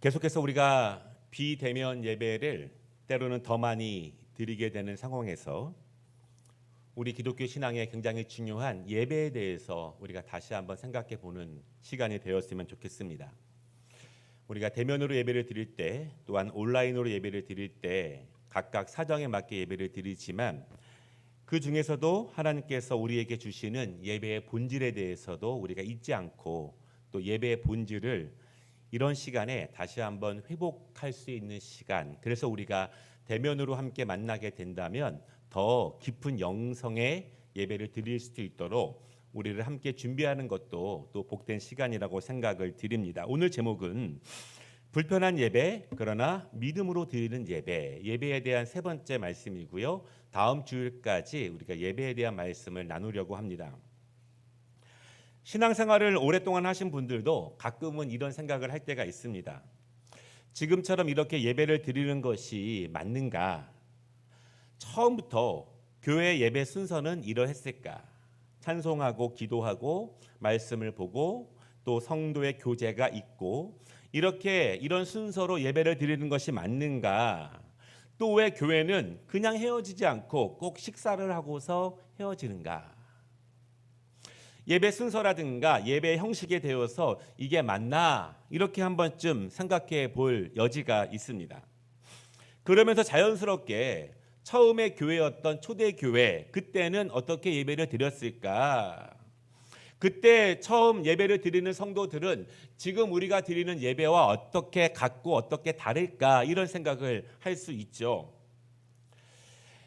계속해서 우리가 비대면 예배를 때로는 더 많이 드리게 되는 상황에서 우리 기독교 신앙에 굉장히 중요한 예배에 대해서 우리가 다시 한번 생각해 보는 시간이 되었으면 좋겠습니다. 우리가 대면으로 예배를 드릴 때 또한 온라인으로 예배를 드릴 때 각각 사정에 맞게 예배를 드리지만 그 중에서도 하나님께서 우리에게 주시는 예배의 본질에 대해서도 우리가 잊지 않고 또 예배의 본질을 이런 시간에 다시 한번 회복할 수 있는 시간, 그래서 우리가 대면으로 함께 만나게 된다면 더 깊은 영성의 예배를 드릴 수 있도록 우리를 함께 준비하는 것도 또 복된 시간이라고 생각을 드립니다. 오늘 제목은 불편한 예배 그러나 믿음으로 드리는 예배, 예배에 대한 세 번째 말씀이고요. 다음 주일까지 우리가 예배에 대한 말씀을 나누려고 합니다. 신앙생활을 오랫동안 하신 분들도 가끔은 이런 생각을 할 때가 있습니다. 지금처럼 이렇게 예배를 드리는 것이 맞는가? 처음부터 교회 예배 순서는 이러했을까? 찬송하고 기도하고 말씀을 보고 또 성도의 교제가 있고 이런 순서로 예배를 드리는 것이 맞는가? 또 왜 교회는 그냥 헤어지지 않고 꼭 식사를 하고서 헤어지는가? 예배 순서라든가 예배 형식에 대해서 이게 맞나? 이렇게 한 번쯤 생각해 볼 여지가 있습니다. 그러면서 자연스럽게 처음에 교회였던 초대교회, 그때는 어떻게 예배를 드렸을까? 그때 처음 예배를 드리는 성도들은 지금 우리가 드리는 예배와 어떻게 같고 어떻게 다를까? 이런 생각을 할 수 있죠.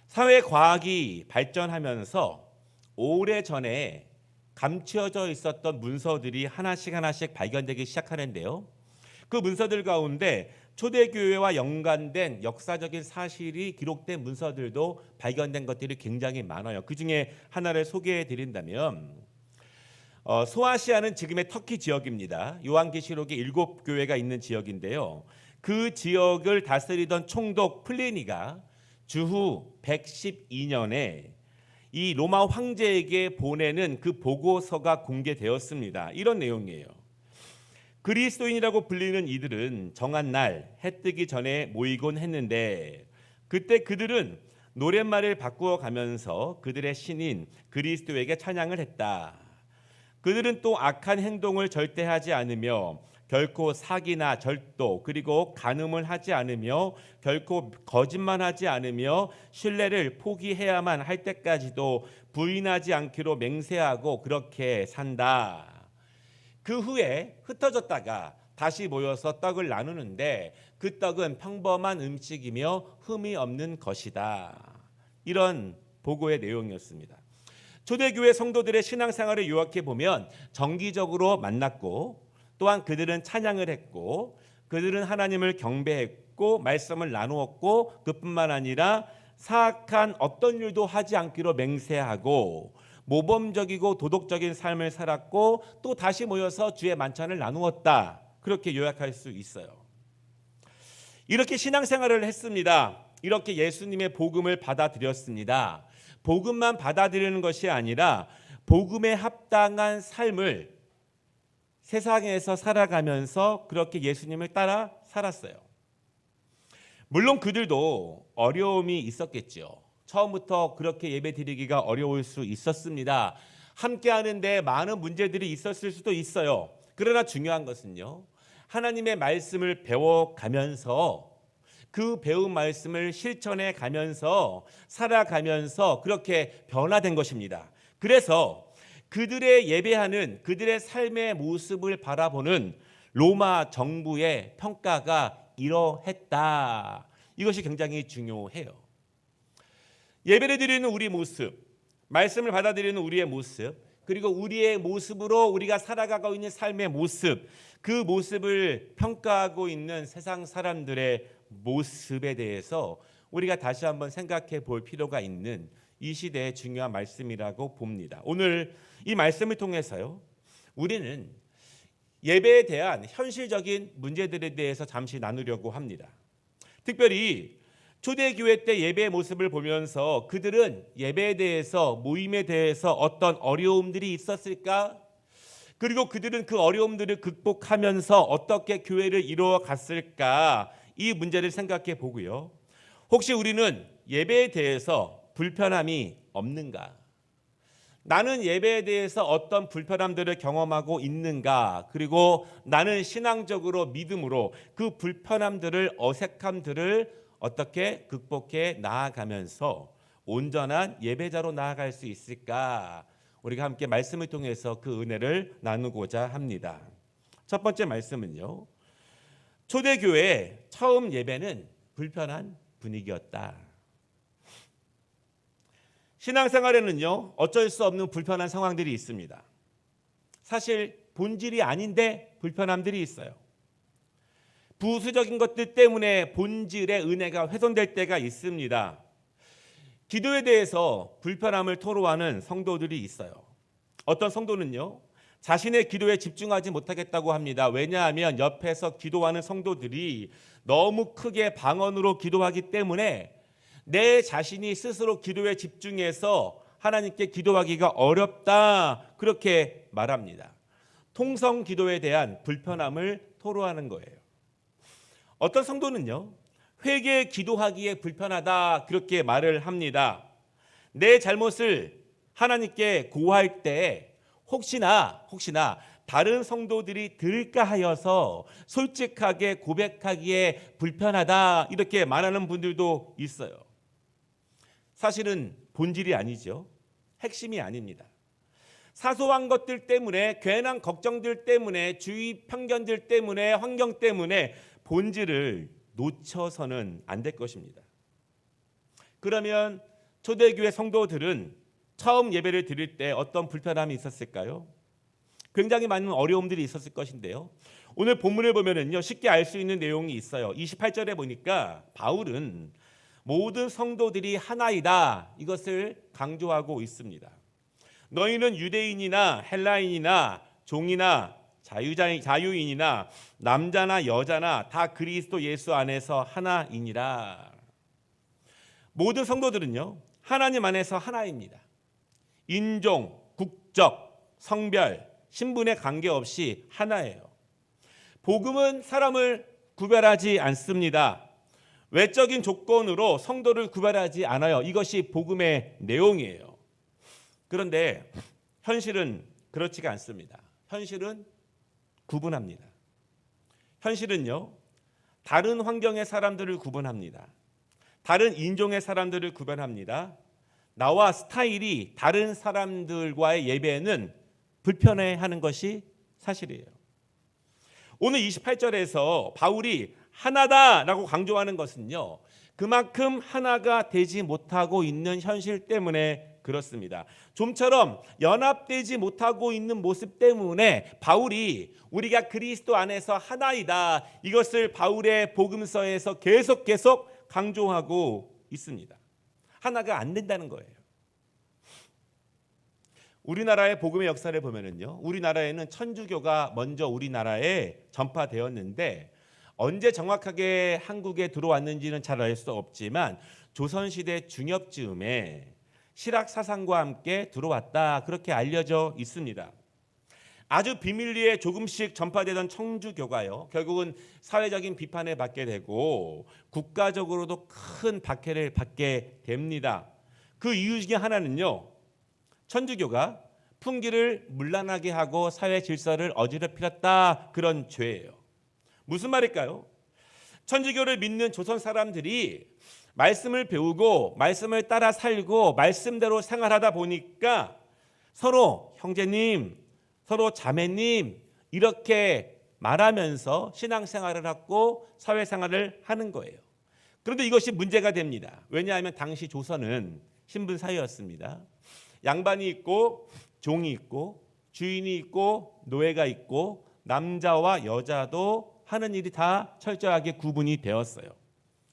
사회과학이 발전하면서 오래전에 감추어져 있었던 문서들이 하나씩 발견되기 시작하는데요. 그 문서들 가운데 초대교회와 연관된 역사적인 사실이 기록된 문서들도 발견된 것들이 굉장히 많아요. 그 중에 하나를 소개해 드린다면 소아시아는 지금의 터키 지역입니다. 요한계시록에 7교회가 있는 지역인데요. 그 지역을 다스리던 총독 플리니가 주후 112년에 이 로마 황제에게 보내는 그 보고서가 공개되었습니다. 이런 내용이에요. 그리스도인이라고 불리는 이들은 정한 날 해 뜨기 전에 모이곤 했는데 그때 그들은 노랫말을 바꾸어 가면서 그들의 신인 그리스도에게 찬양을 했다. 그들은 또 악한 행동을 절대 하지 않으며 결코 사기나 절도 그리고 간음을 하지 않으며 결코 거짓말하지 않으며 신뢰를 포기해야만 할 때까지도 부인하지 않기로 맹세하고 그렇게 산다. 그 후에 흩어졌다가 다시 모여서 떡을 나누는데 그 떡은 평범한 음식이며 흠이 없는 것이다. 이런 보고의 내용이었습니다. 초대교회 성도들의 신앙생활을 요약해 보면 정기적으로 만났고 또한 그들은 찬양을 했고 그들은 하나님을 경배했고 말씀을 나누었고 그뿐만 아니라 사악한 어떤 일도 하지 않기로 맹세하고 모범적이고 도덕적인 삶을 살았고 또 다시 모여서 주의 만찬을 나누었다. 그렇게 요약할 수 있어요. 이렇게 신앙생활을 했습니다. 이렇게 예수님의 복음을 받아들였습니다. 복음만 받아들이는 것이 아니라 복음에 합당한 삶을 세상에서 살아가면서 그렇게 예수님을 따라 살았어요. 물론 그들도 어려움이 있었겠죠. 처음부터 그렇게 예배드리기가 어려울 수 있었습니다. 함께 하는데 많은 문제들이 있었을 수도 있어요. 그러나 중요한 것은요, 하나님의 말씀을 배워가면서 그 배운 말씀을 실천해 가면서 살아가면서 그렇게 변화된 것입니다. 그래서 그들의 예배하는 그들의 삶의 모습을 바라보는 로마 정부의 평가가 이러했다. 이것이 굉장히 중요해요. 예배를 드리는 우리 모습, 말씀을 받아들이는 우리의 모습, 그리고 우리의 모습으로 우리가 살아가고 있는 삶의 모습, 그 모습을 평가하고 있는 세상 사람들의 모습에 대해서 우리가 다시 한번 생각해 볼 필요가 있는 이 시대의 중요한 말씀이라고 봅니다. 오늘 이 말씀을 통해서요, 우리는 예배에 대한 현실적인 문제들에 대해서 잠시 나누려고 합니다. 특별히 초대교회 때 예배의 모습을 보면서 그들은 예배에 대해서 모임에 대해서 어떤 어려움들이 있었을까? 그리고 그들은 그 어려움들을 극복하면서 어떻게 교회를 이루어 갔을까? 이 문제를 생각해 보고요. 혹시 우리는 예배에 대해서 불편함이 없는가? 나는 예배에 대해서 어떤 불편함들을 경험하고 있는가? 그리고 나는 신앙적으로 믿음으로 그 불편함들을 어색함들을 어떻게 극복해 나아가면서 온전한 예배자로 나아갈 수 있을까? 우리가 함께 말씀을 통해서 그 은혜를 나누고자 합니다. 첫 번째 말씀은요. 초대교회의 처음 예배는 불편한 분위기였다. 신앙생활에는요, 어쩔 수 없는 불편한 상황들이 있습니다. 사실 본질이 아닌데 불편함들이 있어요. 부수적인 것들 때문에 본질의 은혜가 훼손될 때가 있습니다. 기도에 대해서 불편함을 토로하는 성도들이 있어요. 어떤 성도는요, 자신의 기도에 집중하지 못하겠다고 합니다. 왜냐하면 옆에서 기도하는 성도들이 너무 크게 방언으로 기도하기 때문에 내 자신이 스스로 기도에 집중해서 하나님께 기도하기가 어렵다, 그렇게 말합니다. 통성 기도에 대한 불편함을 토로하는 거예요. 어떤 성도는요, 회개 기도하기에 불편하다, 그렇게 말을 합니다. 내 잘못을 하나님께 고할 때 혹시나 다른 성도들이 들을까 하여서 솔직하게 고백하기에 불편하다, 이렇게 말하는 분들도 있어요. 사실은 본질이 아니죠. 핵심이 아닙니다. 사소한 것들 때문에, 괜한 걱정들 때문에, 주위 편견들 때문에, 환경 때문에 본질을 놓쳐서는 안 될 것입니다. 그러면 초대교회 성도들은 처음 예배를 드릴 때 어떤 불편함이 있었을까요? 굉장히 많은 어려움들이 있었을 것인데요. 오늘 본문을 보면은요, 쉽게 알 수 있는 내용이 있어요. 28절에 보니까 바울은 모든 성도들이 하나이다, 이것을 강조하고 있습니다. 너희는 유대인이나 헬라인이나 종이나 자유인이나 남자나 여자나 다 그리스도 예수 안에서 하나이니라. 모든 성도들은요, 하나님 안에서 하나입니다. 인종, 국적, 성별, 신분에 관계없이 하나예요. 복음은 사람을 구별하지 않습니다. 외적인 조건으로 성도를 구별하지 않아요. 이것이 복음의 내용이에요. 그런데 현실은 그렇지가 않습니다. 현실은 구분합니다. 현실은요, 다른 환경의 사람들을 구분합니다. 다른 인종의 사람들을 구별합니다. 나와 스타일이 다른 사람들과의 예배는 불편해하는 것이 사실이에요. 오늘 28절에서 바울이 하나다라고 강조하는 것은요, 그만큼 하나가 되지 못하고 있는 현실 때문에 그렇습니다. 좀처럼 연합되지 못하고 있는 모습 때문에 바울이 우리가 그리스도 안에서 하나이다, 이것을 바울의 복음서에서 계속 강조하고 있습니다. 하나가 안 된다는 거예요. 우리나라의 복음의 역사를 보면은요, 우리나라에는 천주교가 먼저 우리나라에 전파되었는데 언제 정확하게 한국에 들어왔는지는 잘 알 수 없지만 조선시대 중엽쯤에 실학사상과 함께 들어왔다, 그렇게 알려져 있습니다. 아주 비밀리에 조금씩 전파되던 천주교가요, 결국은 사회적인 비판을 받게 되고 국가적으로도 큰 박해를 받게 됩니다. 그 이유 중에 하나는요, 천주교가 풍기를 문란하게 하고 사회 질서를 어지럽혔다, 그런 죄예요. 무슨 말일까요? 천주교를 믿는 조선 사람들이 말씀을 배우고 말씀을 따라 살고 말씀대로 생활하다 보니까 서로 형제님, 서로 자매님, 이렇게 말하면서 신앙생활을 하고 사회생활을 하는 거예요. 그런데 이것이 문제가 됩니다. 왜냐하면 당시 조선은 신분 사회였습니다. 양반이 있고 종이 있고 주인이 있고 노예가 있고 남자와 여자도 하는 일이 다 철저하게 구분이 되었어요.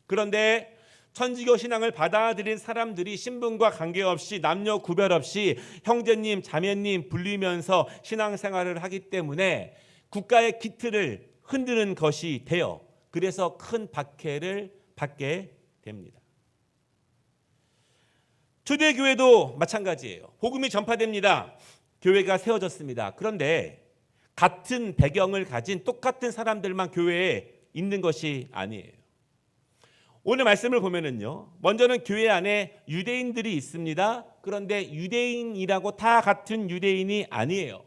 그런데 천주교 신앙을 받아들인 사람들이 신분과 관계없이 남녀 구별 없이 형제님, 자매님 불리면서 신앙생활을 하기 때문에 국가의 기틀을 흔드는 것이 돼요. 그래서 큰 박해를 받게 됩니다. 초대교회도 마찬가지예요. 복음이 전파됩니다. 교회가 세워졌습니다. 그런데 같은 배경을 가진 똑같은 사람들만 교회에 있는 것이 아니에요. 오늘 말씀을 보면은요, 먼저는 교회 안에 유대인들이 있습니다. 그런데 유대인이라고 다 같은 유대인이 아니에요.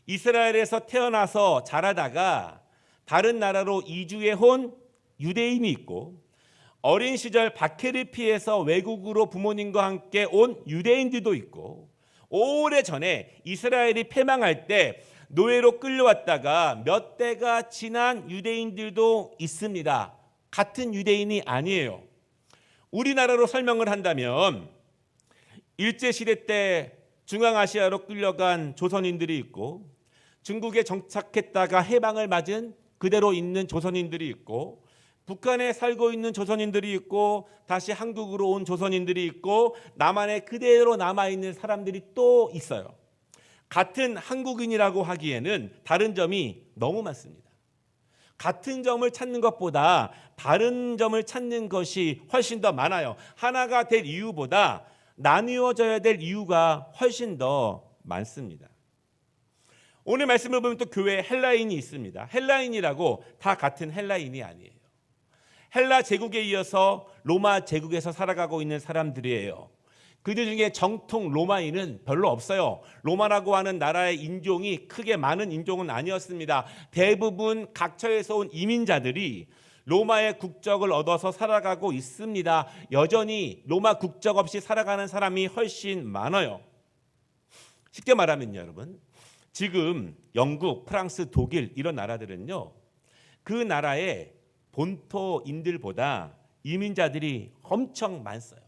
이스라엘에서 태어나서 자라다가 다른 나라로 이주해 온 유대인이 있고, 어린 시절 박해를 피해서 외국으로 부모님과 함께 온 유대인들도 있고, 오래전에 이스라엘이 패망할 때 노예로 끌려왔다가 몇 대가 지난 유대인들도 있습니다. 같은 유대인이 아니에요. 우리나라로 설명을 한다면 일제시대 때 중앙아시아로 끌려간 조선인들이 있고, 중국에 정착했다가 해방을 맞은 그대로 있는 조선인들이 있고, 북한에 살고 있는 조선인들이 있고, 다시 한국으로 온 조선인들이 있고, 남한에 그대로 남아있는 사람들이 또 있어요. 같은 한국인이라고 하기에는 다른 점이 너무 많습니다. 같은 점을 찾는 것보다 다른 점을 찾는 것이 훨씬 더 많아요. 하나가 될 이유보다 나뉘어져야 될 이유가 훨씬 더 많습니다. 오늘 말씀을 보면 또 교회에 헬라인이 있습니다. 헬라인이라고 다 같은 헬라인이 아니에요. 헬라 제국에 이어서 로마 제국에서 살아가고 있는 사람들이에요. 그들 중에 정통 로마인은 별로 없어요. 로마라고 하는 나라의 인종이 크게 많은 인종은 아니었습니다. 대부분 각처에서 온 이민자들이 로마의 국적을 얻어서 살아가고 있습니다. 여전히 로마 국적 없이 살아가는 사람이 훨씬 많아요. 쉽게 말하면요, 여러분, 지금 영국, 프랑스, 독일 이런 나라들은요, 그 나라의 본토인들보다 이민자들이 엄청 많어요.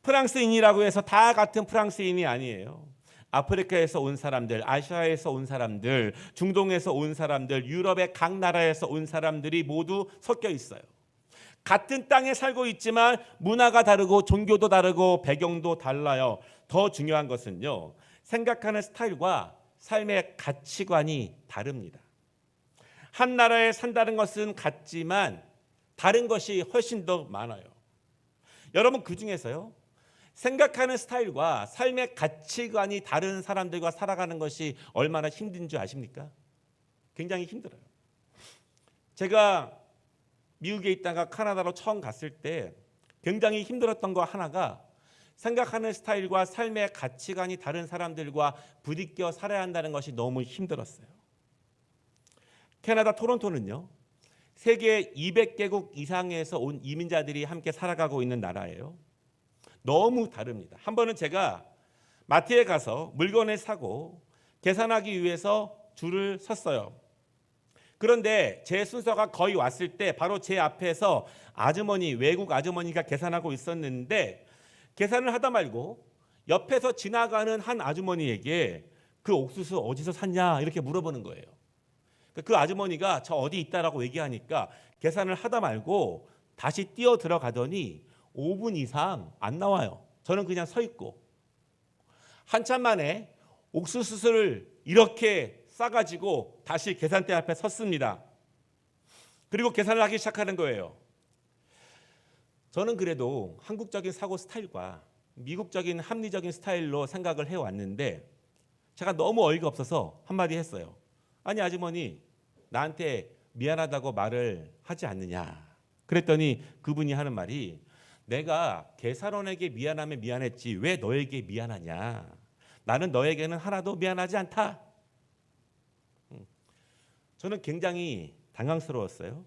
프랑스인이라고 해서 다 같은 프랑스인이 아니에요. 아프리카에서 온 사람들, 아시아에서 온 사람들, 중동에서 온 사람들, 유럽의 각 나라에서 온 사람들이 모두 섞여 있어요. 같은 땅에 살고 있지만 문화가 다르고 종교도 다르고 배경도 달라요. 더 중요한 것은요, 생각하는 스타일과 삶의 가치관이 다릅니다. 한 나라에 산다는 것은 같지만 다른 것이 훨씬 더 많아요. 여러분, 그 중에서요, 생각하는 스타일과 삶의 가치관이 다른 사람들과 살아가는 것이 얼마나 힘든 줄 아십니까? 굉장히 힘들어요. 제가 미국에 있다가 카나다로 처음 갔을 때 굉장히 힘들었던 거 하나가, 생각하는 스타일과 삶의 가치관이 다른 사람들과 부딪혀 살아야 한다는 것이 너무 힘들었어요. 캐나다 토론토는요, 세계 200개국 이상에서 온 이민자들이 함께 살아가고 있는 나라예요. 너무 다릅니다. 한 번은 제가 마트에 가서 물건을 사고 계산하기 위해서 줄을 섰어요. 그런데 제 순서가 거의 왔을 때 바로 제 앞에서 아주머니, 외국 아주머니가 계산하고 있었는데, 계산을 하다 말고 옆에서 지나가는 한 아주머니에게 그 옥수수 어디서 샀냐 이렇게 물어보는 거예요. 그 아주머니가 저 어디 있다라고 얘기하니까 계산을 하다 말고 다시 뛰어 들어가더니 5분 이상 안 나와요. 저는 그냥 서 있고, 한참 만에 옥수수를 이렇게 싸가지고 다시 계산대 앞에 섰습니다. 그리고 계산을 하기 시작하는 거예요. 저는 그래도 한국적인 사고 스타일과 미국적인 합리적인 스타일로 생각을 해왔는데, 제가 너무 어이가 없어서 한마디 했어요. 아니 아주머니, 나한테 미안하다고 말을 하지 않느냐. 그랬더니 그분이 하는 말이, 내가 계산원에게 미안하면 미안했지 왜 너에게 미안하냐. 나는 너에게는 하나도 미안하지 않다. 저는 굉장히 당황스러웠어요.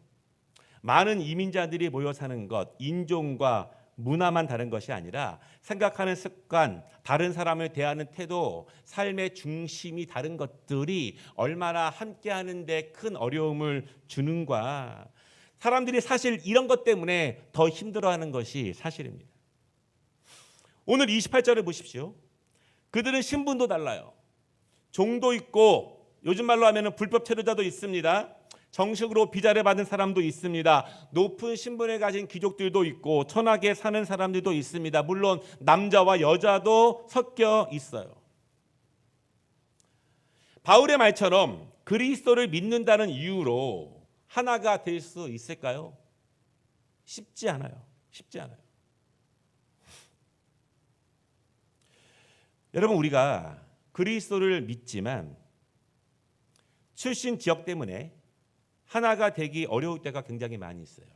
많은 이민자들이 모여 사는 것, 인종과 문화만 다른 것이 아니라 생각하는 습관, 다른 사람을 대하는 태도, 삶의 중심이 다른 것들이 얼마나 함께하는 데 큰 어려움을 주는가. 사람들이 사실 이런 것 때문에 더 힘들어하는 것이 사실입니다. 오늘 28절을 보십시오. 그들은 신분도 달라요. 종도 있고, 요즘 말로 하면 불법 체류자도 있습니다. 정식으로 비자를 받은 사람도 있습니다. 높은 신분을 가진 귀족들도 있고, 천하게 사는 사람들도 있습니다. 물론 남자와 여자도 섞여 있어요. 바울의 말처럼 그리스도를 믿는다는 이유로 하나가 될 수 있을까요? 쉽지 않아요. 쉽지 않아요. 여러분, 우리가 그리스도를 믿지만 출신 지역 때문에 하나가 되기 어려울 때가 굉장히 많이 있어요.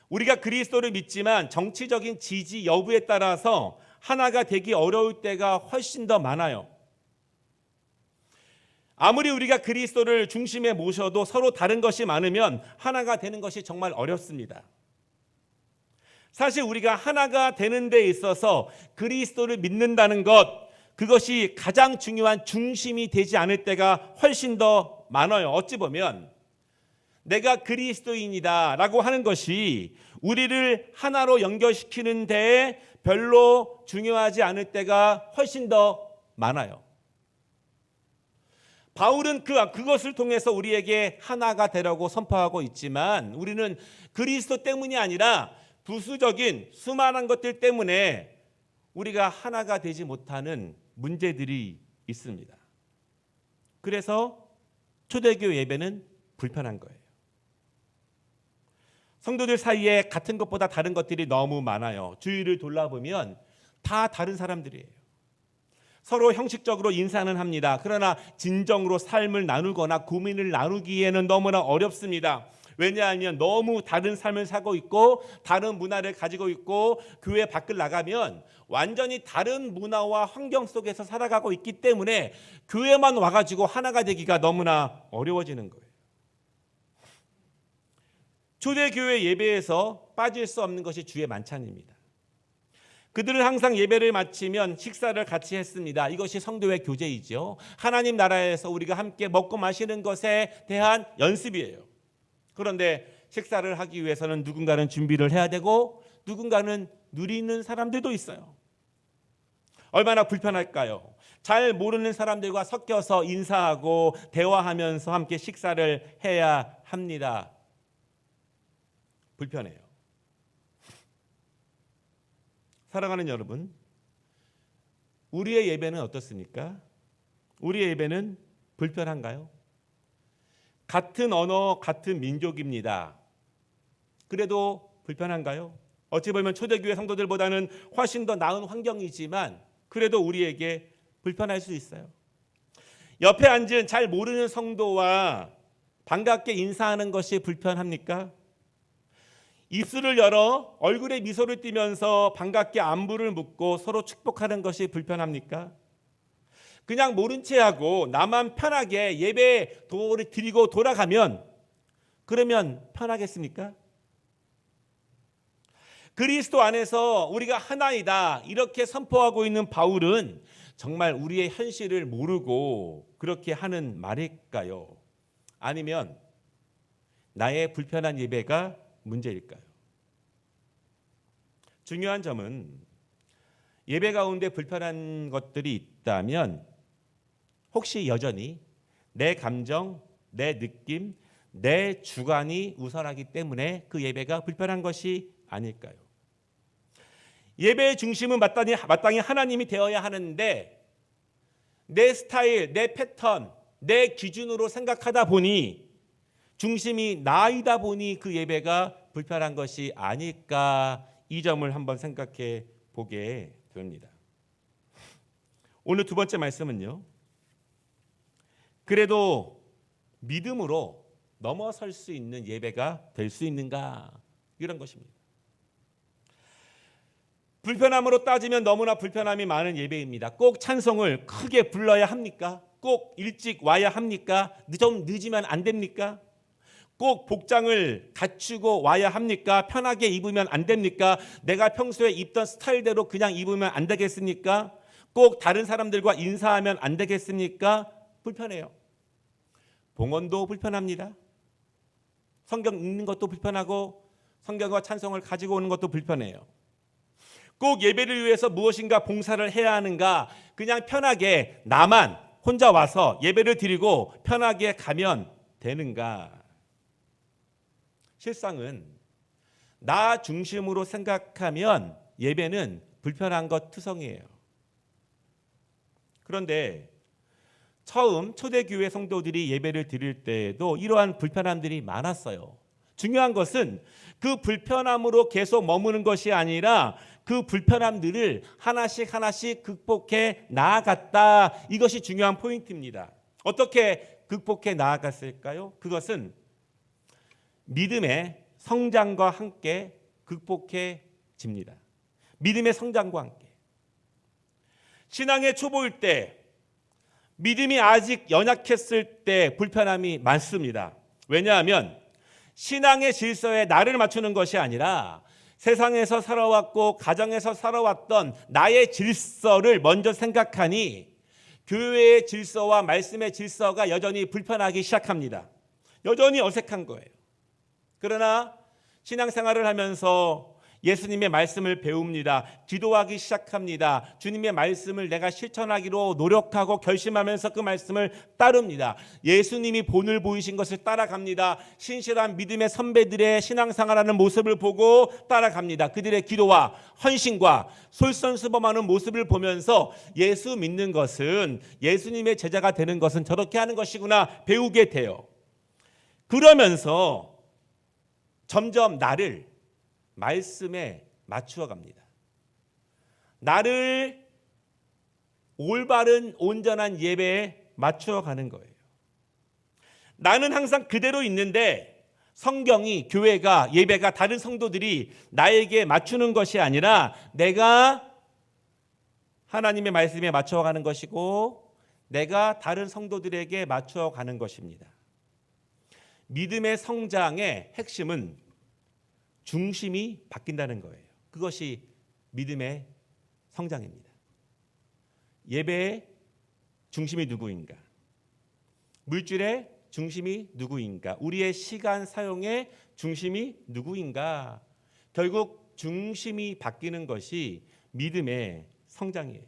우리가 그리스도를 믿지만 정치적인 지지 여부에 따라서 하나가 되기 어려울 때가 훨씬 더 많아요. 아무리 우리가 그리스도를 중심에 모셔도 서로 다른 것이 많으면 하나가 되는 것이 정말 어렵습니다. 사실 우리가 하나가 되는 데 있어서 그리스도를 믿는다는 것, 그것이 가장 중요한 중심이 되지 않을 때가 훨씬 더 많아요. 어찌 보면 내가 그리스도인이다 라고 하는 것이 우리를 하나로 연결시키는 데에 별로 중요하지 않을 때가 훨씬 더 많아요. 바울은 그것을 통해서 우리에게 하나가 되라고 선포하고 있지만 우리는 그리스도 때문이 아니라 부수적인 수많은 것들 때문에 우리가 하나가 되지 못하는 문제들이 있습니다. 그래서 초대교회 예배는 불편한 거예요. 성도들 사이에 같은 것보다 다른 것들이 너무 많아요. 주위를 돌아보면 다 다른 사람들이에요. 서로 형식적으로 인사는 합니다. 그러나 진정으로 삶을 나누거나 고민을 나누기에는 너무나 어렵습니다. 왜냐하면 너무 다른 삶을 살고 있고 다른 문화를 가지고 있고 교회 밖을 나가면 완전히 다른 문화와 환경 속에서 살아가고 있기 때문에 교회만 와가지고 하나가 되기가 너무나 어려워지는 거예요. 초대교회 예배에서 빠질 수 없는 것이 주의 만찬입니다. 그들은 항상 예배를 마치면 식사를 같이 했습니다. 이것이 성도의 교제이죠. 하나님 나라에서 우리가 함께 먹고 마시는 것에 대한 연습이에요. 그런데 식사를 하기 위해서는 누군가는 준비를 해야 되고 누군가는 누리는 사람들도 있어요. 얼마나 불편할까요? 잘 모르는 사람들과 섞여서 인사하고 대화하면서 함께 식사를 해야 합니다. 불편해요. 사랑하는 여러분, 우리의 예배는 어떻습니까? 우리의 예배는 불편한가요? 같은 언어, 같은 민족입니다. 그래도 불편한가요? 어찌 보면 초대교회 성도들보다는 훨씬 더 나은 환경이지만 그래도 우리에게 불편할 수 있어요. 옆에 앉은 잘 모르는 성도와 반갑게 인사하는 것이 불편합니까? 입술을 열어 얼굴에 미소를 띠면서 반갑게 안부를 묻고 서로 축복하는 것이 불편합니까? 그냥 모른 채 하고 나만 편하게 예배 도를 드리고 돌아가면 그러면 편하겠습니까? 그리스도 안에서 우리가 하나이다 이렇게 선포하고 있는 바울은 정말 우리의 현실을 모르고 그렇게 하는 말일까요? 아니면 나의 불편한 예배가 문제일까요? 중요한 점은 예배 가운데 불편한 것들이 있다면 혹시 여전히 내 감정, 내 느낌, 내 주관이 우선하기 때문에 그 예배가 불편한 것이 아닐까요? 예배의 중심은 마땅히 하나님이 되어야 하는데 내 스타일, 내 패턴, 내 기준으로 생각하다 보니 중심이 나이다 보니 그 예배가 불편한 것이 아닐까 이 점을 한번 생각해 보게 됩니다. 오늘 두 번째 말씀은요. 그래도 믿음으로 넘어설 수 있는 예배가 될 수 있는가 이런 것입니다. 불편함으로 따지면 너무나 불편함이 많은 예배입니다. 꼭 찬송을 크게 불러야 합니까? 꼭 일찍 와야 합니까? 좀 늦으면 안 됩니까? 꼭 복장을 갖추고 와야 합니까? 편하게 입으면 안 됩니까? 내가 평소에 입던 스타일대로 그냥 입으면 안 되겠습니까? 꼭 다른 사람들과 인사하면 안 되겠습니까? 불편해요. 봉헌도 불편합니다. 성경 읽는 것도 불편하고 성경과 찬송을 가지고 오는 것도 불편해요. 꼭 예배를 위해서 무엇인가 봉사를 해야 하는가? 그냥 편하게 나만 혼자 와서 예배를 드리고 편하게 가면 되는가? 실상은 나 중심으로 생각하면 예배는 불편한 것 투성이에요. 그런데 처음 초대교회 성도들이 예배를 드릴 때에도 이러한 불편함들이 많았어요. 중요한 것은 그 불편함으로 계속 머무는 것이 아니라 그 불편함들을 하나씩 극복해 나아갔다. 이것이 중요한 포인트입니다. 어떻게 극복해 나아갔을까요? 그것은 믿음의 성장과 함께 극복해집니다. 믿음의 성장과 함께. 신앙의 초보일 때, 믿음이 아직 연약했을 때 불편함이 많습니다. 왜냐하면 신앙의 질서에 나를 맞추는 것이 아니라 세상에서 살아왔고 가정에서 살아왔던 나의 질서를 먼저 생각하니 교회의 질서와 말씀의 질서가 여전히 불편하기 시작합니다. 여전히 어색한 거예요. 그러나 신앙생활을 하면서 예수님의 말씀을 배웁니다. 기도하기 시작합니다. 주님의 말씀을 내가 실천하기로 노력하고 결심하면서 그 말씀을 따릅니다. 예수님이 본을 보이신 것을 따라갑니다. 신실한 믿음의 선배들의 신앙생활하는 모습을 보고 따라갑니다. 그들의 기도와 헌신과 솔선수범하는 모습을 보면서 예수 믿는 것은, 예수님의 제자가 되는 것은 저렇게 하는 것이구나 배우게 돼요. 그러면서 점점 나를 말씀에 맞추어 갑니다. 나를 올바른 온전한 예배에 맞추어 가는 거예요. 나는 항상 그대로 있는데 성경이, 교회가, 예배가, 다른 성도들이 나에게 맞추는 것이 아니라 내가 하나님의 말씀에 맞추어 가는 것이고 내가 다른 성도들에게 맞추어 가는 것입니다. 믿음의 성장의 핵심은 중심이 바뀐다는 거예요. 그것이 믿음의 성장입니다. 예배의 중심이 누구인가? 물질의 중심이 누구인가? 우리의 시간 사용의 중심이 누구인가? 결국 중심이 바뀌는 것이 믿음의 성장이에요.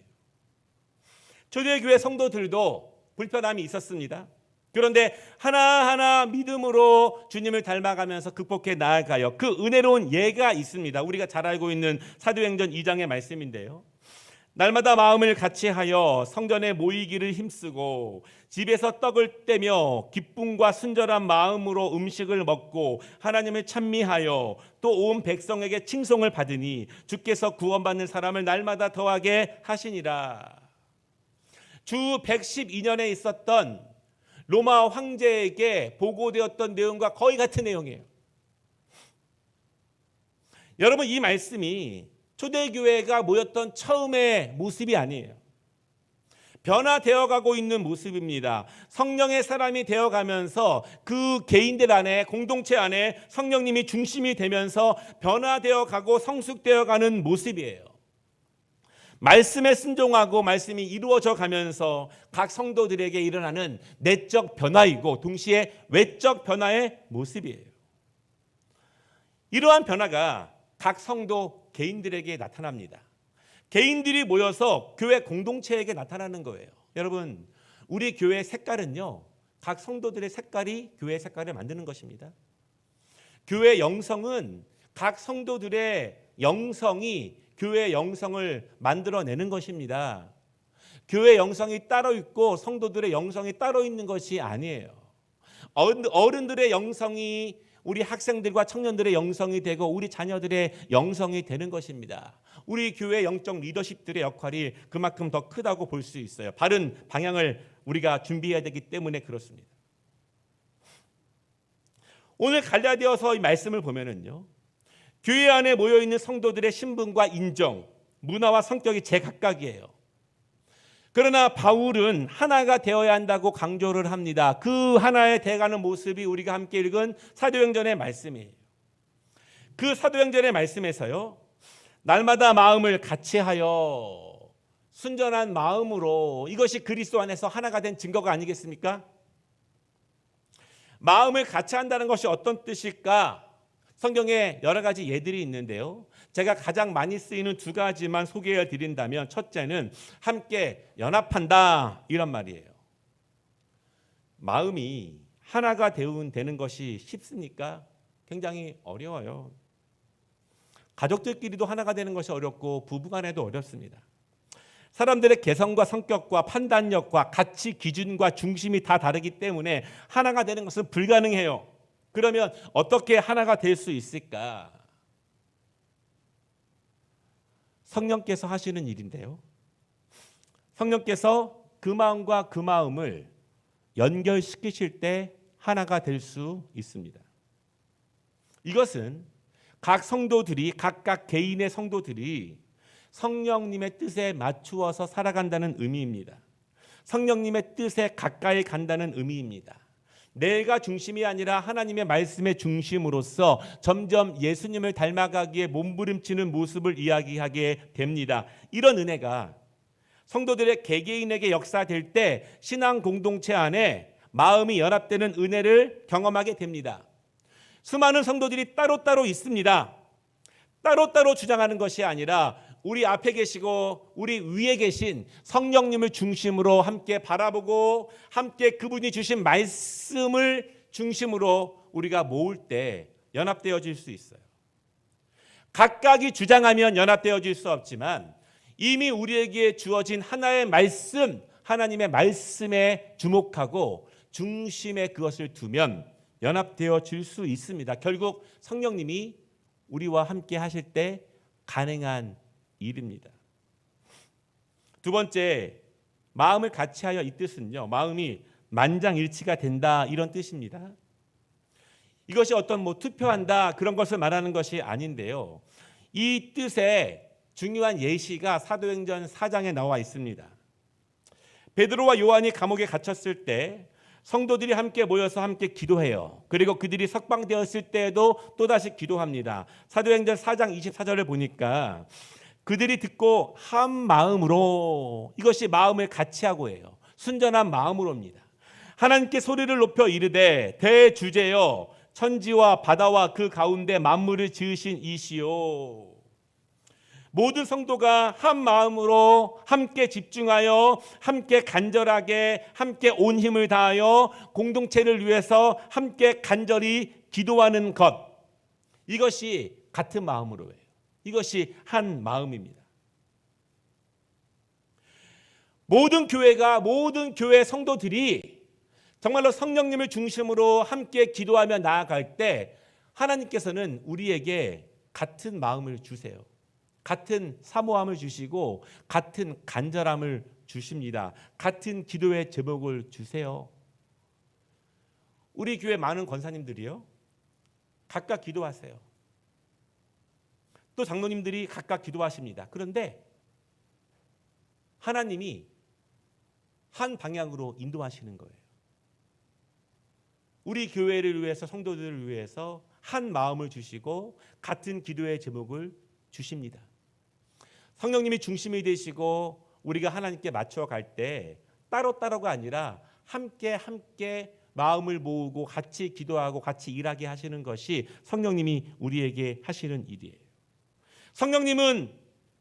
초대교회 성도들도 불편함이 있었습니다. 그런데 하나하나 믿음으로 주님을 닮아가면서 극복해 나아가요. 그 은혜로운 예가 있습니다. 우리가 잘 알고 있는 사도행전 2장의 말씀인데요. 날마다 마음을 같이하여 성전에 모이기를 힘쓰고 집에서 떡을 떼며 기쁨과 순전한 마음으로 음식을 먹고 하나님을 찬미하여 또 온 백성에게 칭송을 받으니 주께서 구원받는 사람을 날마다 더하게 하시니라. 주 112년에 있었던 로마 황제에게 보고되었던 내용과 거의 같은 내용이에요. 여러분, 이 말씀이 초대교회가 모였던 처음의 모습이 아니에요. 변화되어 가고 있는 모습입니다. 성령의 사람이 되어가면서 그 개인들 안에, 공동체 안에 성령님이 중심이 되면서 변화되어 가고 성숙되어 가는 모습이에요. 말씀에 순종하고 말씀이 이루어져 가면서 각 성도들에게 일어나는 내적 변화이고 동시에 외적 변화의 모습이에요. 이러한 변화가 각 성도 개인들에게 나타납니다. 개인들이 모여서 교회 공동체에게 나타나는 거예요. 여러분, 우리 교회의 색깔은요, 각 성도들의 색깔이 교회의 색깔을 만드는 것입니다. 교회 영성은 각 성도들의 영성이 교회의 영성을 만들어내는 것입니다. 교회 영성이 따로 있고 성도들의 영성이 따로 있는 것이 아니에요. 어른들의 영성이 우리 학생들과 청년들의 영성이 되고 우리 자녀들의 영성이 되는 것입니다. 우리 교회 영적 리더십들의 역할이 그만큼 더 크다고 볼 수 있어요. 바른 방향을 우리가 준비해야 되기 때문에 그렇습니다. 오늘 갈라디아서 이 말씀을 보면은요, 교회 안에 모여있는 성도들의 신분과 인정, 문화와 성격이 제각각이에요. 그러나 바울은 하나가 되어야 한다고 강조를 합니다. 그 하나에 돼가는 모습이 우리가 함께 읽은 사도행전의 말씀이에요. 그 사도행전의 말씀에서요, 날마다 마음을 같이하여 순전한 마음으로, 이것이 그리스도 안에서 하나가 된 증거가 아니겠습니까? 마음을 같이 한다는 것이 어떤 뜻일까? 성경에 여러 가지 예들이 있는데요. 제가 가장 많이 쓰이는 두 가지만 소개해 드린다면, 첫째는 함께 연합한다, 이런 말이에요. 마음이 하나가 되는 것이 쉽습니까? 굉장히 어려워요. 가족들끼리도 하나가 되는 것이 어렵고 부부간에도 어렵습니다. 사람들의 개성과 성격과 판단력과 가치 기준과 중심이 다 다르기 때문에 하나가 되는 것은 불가능해요. 그러면 어떻게 하나가 될 수 있을까? 성령께서 하시는 일인데요. 성령께서 그 마음과 그 마음을 연결시키실 때 하나가 될 수 있습니다. 이것은 각 성도들이 각각 개인의 성도들이 성령님의 뜻에 맞추어서 살아간다는 의미입니다. 성령님의 뜻에 가까이 간다는 의미입니다. 내가 중심이 아니라 하나님의 말씀의 중심으로서 점점 예수님을 닮아가기에 몸부림치는 모습을 이야기하게 됩니다. 이런 은혜가 성도들의 개개인에게 역사될 때 신앙 공동체 안에 마음이 연합되는 은혜를 경험하게 됩니다. 수많은 성도들이 따로따로 있습니다. 따로따로 주장하는 것이 아니라 우리 앞에 계시고 우리 위에 계신 성령님을 중심으로 함께 바라보고 함께 그분이 주신 말씀을 중심으로 우리가 모을 때 연합되어질 수 있어요. 각각이 주장하면 연합되어질 수 없지만 이미 우리에게 주어진 하나의 말씀, 하나님의 말씀에 주목하고 중심에 그것을 두면 연합되어질 수 있습니다. 결국 성령님이 우리와 함께 하실 때 가능한 일입니다. 두 번째, 마음을 같이하여 이 뜻은요, 마음이 만장일치가 된다 이런 뜻입니다. 이것이 어떤 투표한다 그런 것을 말하는 것이 아닌데요. 이 뜻의 중요한 예시가 사도행전 4장에 나와 있습니다. 베드로와 요한이 감옥에 갇혔을 때 성도들이 함께 모여서 함께 기도해요. 그리고 그들이 석방되었을 때에도 또다시 기도합니다. 사도행전 4장 24절을 보니까 그들이 듣고 한 마음으로, 이것이 마음을 같이하고 해요. 순전한 마음으로입니다. 하나님께 소리를 높여 이르되 대주제여 천지와 바다와 그 가운데 만물을 지으신 이시요. 모든 성도가 한 마음으로 함께 집중하여 함께 간절하게 함께 온 힘을 다하여 공동체를 위해서 함께 간절히 기도하는 것, 이것이 같은 마음으로 해요. 이것이 한 마음입니다. 모든 교회 성도들이 정말로 성령님을 중심으로 함께 기도하며 나아갈 때 하나님께서는 우리에게 같은 마음을 주세요. 같은 사모함을 주시고 같은 간절함을 주십니다. 같은 기도의 제목을 주세요. 우리 교회 많은 권사님들이요, 각각 기도하세요. 또 장로님들이 각각 기도하십니다. 그런데 하나님이 한 방향으로 인도하시는 거예요. 우리 교회를 위해서, 성도들을 위해서 한 마음을 주시고 같은 기도의 제목을 주십니다. 성령님이 중심이 되시고 우리가 하나님께 맞춰갈 때 따로따로가 아니라 함께 마음을 모으고 같이 기도하고 같이 일하게 하시는 것이 성령님이 우리에게 하시는 일이에요. 성령님은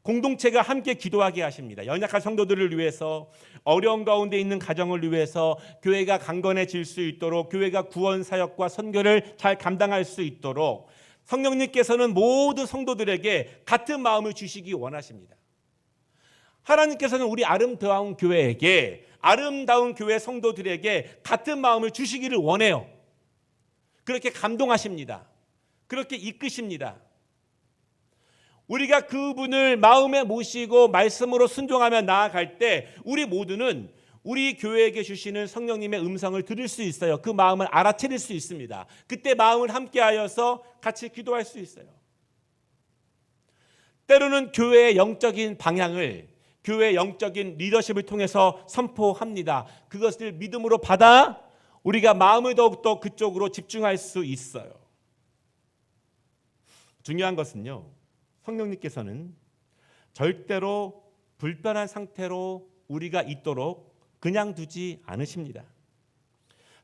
공동체가 함께 기도하게 하십니다. 연약한 성도들을 위해서, 어려운 가운데 있는 가정을 위해서, 교회가 강건해질 수 있도록, 교회가 구원 사역과 선교를 잘 감당할 수 있도록 성령님께서는 모든 성도들에게 같은 마음을 주시기 원하십니다. 하나님께서는 우리 아름다운 교회에게, 아름다운 교회 성도들에게 같은 마음을 주시기를 원해요. 그렇게 감동하십니다. 그렇게 이끄십니다. 우리가 그분을 마음에 모시고 말씀으로 순종하며 나아갈 때 우리 모두는 우리 교회에게 주시는 성령님의 음성을 들을 수 있어요. 그 마음을 알아차릴 수 있습니다. 그때 마음을 함께하여서 같이 기도할 수 있어요. 때로는 교회의 영적인 방향을, 교회의 영적인 리더십을 통해서 선포합니다. 그것을 믿음으로 받아 우리가 마음을 더욱더 그쪽으로 집중할 수 있어요. 중요한 것은요, 성령님께서는 절대로 불편한 상태로 우리가 있도록 그냥 두지 않으십니다.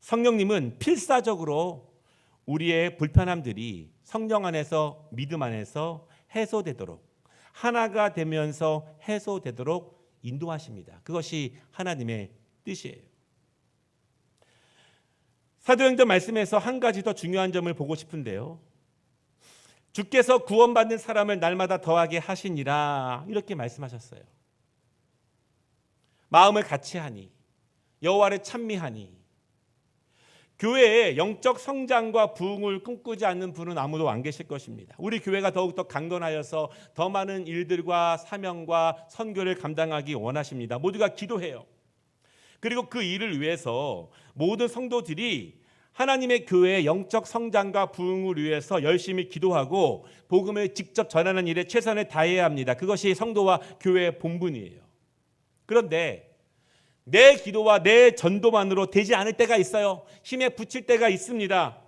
성령님은 필사적으로 우리의 불편함들이 성령 안에서, 믿음 안에서 해소되도록, 하나가 되면서 해소되도록 인도하십니다. 그것이 하나님의 뜻이에요. 사도행전 말씀에서 한 가지 더 중요한 점을 보고 싶은데요, 주께서 구원받는 사람을 날마다 더하게 하시니라 이렇게 말씀하셨어요. 마음을 같이 하니, 여호와를 찬미하니. 교회에 영적 성장과 부흥을 꿈꾸지 않는 분은 아무도 안 계실 것입니다. 우리 교회가 더욱더 강건하여서 더 많은 일들과 사명과 선교를 감당하기 원하십니다. 모두가 기도해요. 그리고 그 일을 위해서 모든 성도들이 하나님의 교회의 영적 성장과 부흥을 위해서 열심히 기도하고 복음을 직접 전하는 일에 최선을 다해야 합니다. 그것이 성도와 교회의 본분이에요. 그런데 내 기도와 내 전도만으로 되지 않을 때가 있어요. 힘에 부칠 때가 있습니다.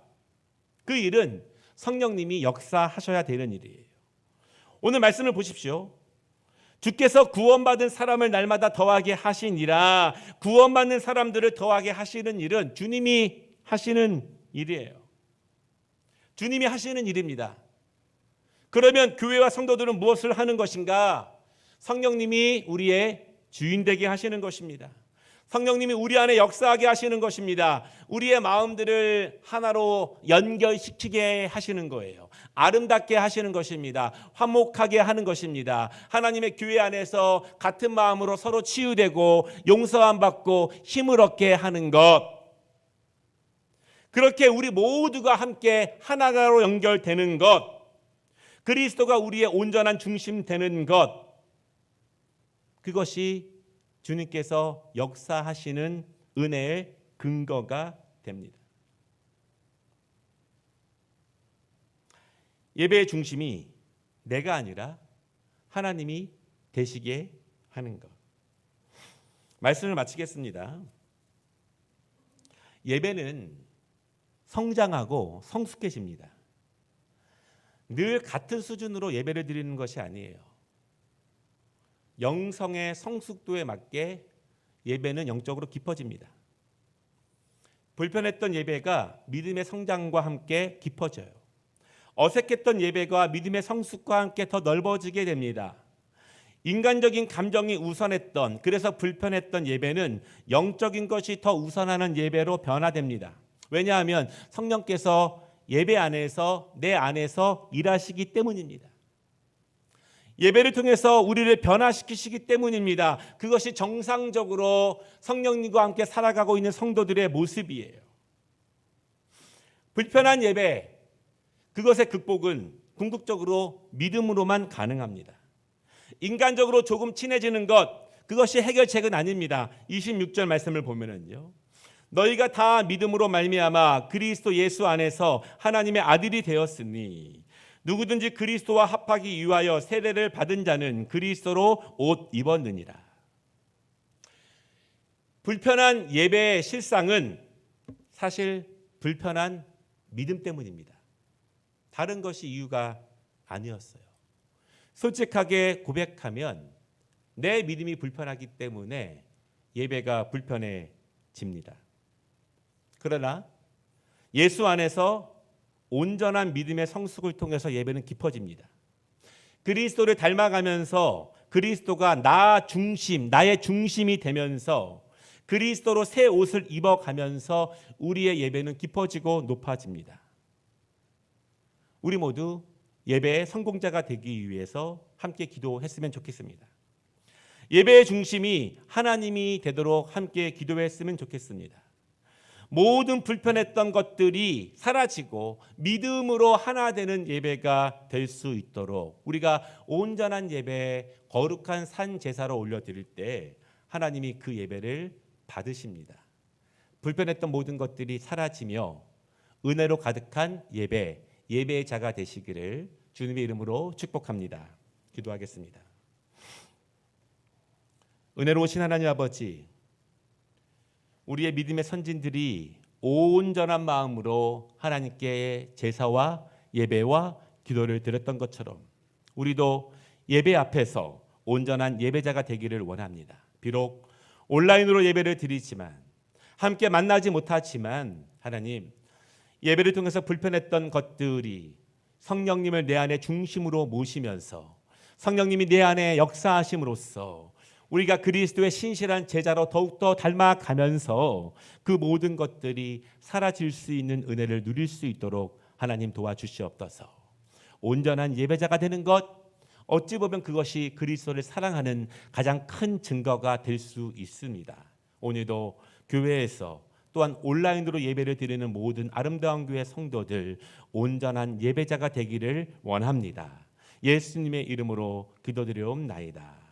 그 일은 성령님이 역사하셔야 되는 일이에요. 오늘 말씀을 보십시오. 주께서 구원받은 사람을 날마다 더하게 하시니라. 구원받는 사람들을 더하게 하시는 일은 주님이 하시는 일이에요. 주님이 하시는 일입니다. 그러면 교회와 성도들은 무엇을 하는 것인가? 성령님이 우리의 주인 되게 하시는 것입니다. 성령님이 우리 안에 역사하게 하시는 것입니다. 우리의 마음들을 하나로 연결시키게 하시는 거예요. 아름답게 하시는 것입니다. 화목하게 하는 것입니다. 하나님의 교회 안에서 같은 마음으로 서로 치유되고 용서함 받고 힘을 얻게 하는 것. 그렇게 우리 모두가 함께 하나로 연결되는 것. 그리스도가 우리의 온전한 중심 되는 것. 그것이 주님께서 역사하시는 은혜의 근거가 됩니다. 예배의 중심이 내가 아니라 하나님이 되시게 하는 것. 말씀을 마치겠습니다. 예배는 성장하고 성숙해집니다. 늘 같은 수준으로 예배를 드리는 것이 아니에요. 영성의 성숙도에 맞게 예배는 영적으로 깊어집니다. 불편했던 예배가 믿음의 성장과 함께 깊어져요. 어색했던 예배가 믿음의 성숙과 함께 더 넓어지게 됩니다. 인간적인 감정이 우선했던, 그래서 불편했던 예배는 영적인 것이 더 우선하는 예배로 변화됩니다. 왜냐하면 성령께서 예배 안에서 내 안에서 일하시기 때문입니다. 예배를 통해서 우리를 변화시키시기 때문입니다. 그것이 정상적으로 성령님과 함께 살아가고 있는 성도들의 모습이에요. 불편한 예배, 그것의 극복은 궁극적으로 믿음으로만 가능합니다. 인간적으로 조금 친해지는 것, 그것이 해결책은 아닙니다. 26절 말씀을 보면은요. 너희가 다 믿음으로 말미암아 그리스도 예수 안에서 하나님의 아들이 되었으니 누구든지 그리스도와 합하기 위하여 세례를 받은 자는 그리스도로 옷 입었느니라. 불편한 예배의 실상은 사실 불편한 믿음 때문입니다. 다른 것이 이유가 아니었어요. 솔직하게 고백하면 내 믿음이 불편하기 때문에 예배가 불편해집니다. 그러나 예수 안에서 온전한 믿음의 성숙을 통해서 예배는 깊어집니다. 그리스도를 닮아가면서 그리스도가 나의 중심이 되면서 그리스도로 새 옷을 입어가면서 우리의 예배는 깊어지고 높아집니다. 우리 모두 예배의 성공자가 되기 위해서 함께 기도했으면 좋겠습니다. 예배의 중심이 하나님이 되도록 함께 기도했으면 좋겠습니다. 모든 불편했던 것들이 사라지고 믿음으로 하나 되는 예배가 될 수 있도록 우리가 온전한 예배, 거룩한 산 제사로 올려드릴 때 하나님이 그 예배를 받으십니다. 불편했던 모든 것들이 사라지며 은혜로 가득한 예배의 자가 되시기를 주님의 이름으로 축복합니다. 기도하겠습니다. 은혜로우신 하나님 아버지, 우리의 믿음의 선진들이 온전한 마음으로 하나님께 제사와 예배와 기도를 드렸던 것처럼 우리도 예배 앞에서 온전한 예배자가 되기를 원합니다. 비록 온라인으로 예배를 드리지만 함께 만나지 못하지만 하나님, 예배를 통해서 불편했던 것들이 성령님을 내 안에 중심으로 모시면서 성령님이 내 안에 역사하심으로써 우리가 그리스도의 신실한 제자로 더욱더 닮아가면서 그 모든 것들이 사라질 수 있는 은혜를 누릴 수 있도록 하나님 도와주시옵소서. 온전한 예배자가 되는 것, 어찌 보면 그것이 그리스도를 사랑하는 가장 큰 증거가 될 수 있습니다. 오늘도 교회에서 또한 온라인으로 예배를 드리는 모든 아름다운 교회 성도들 온전한 예배자가 되기를 원합니다. 예수님의 이름으로 기도드리옵나이다.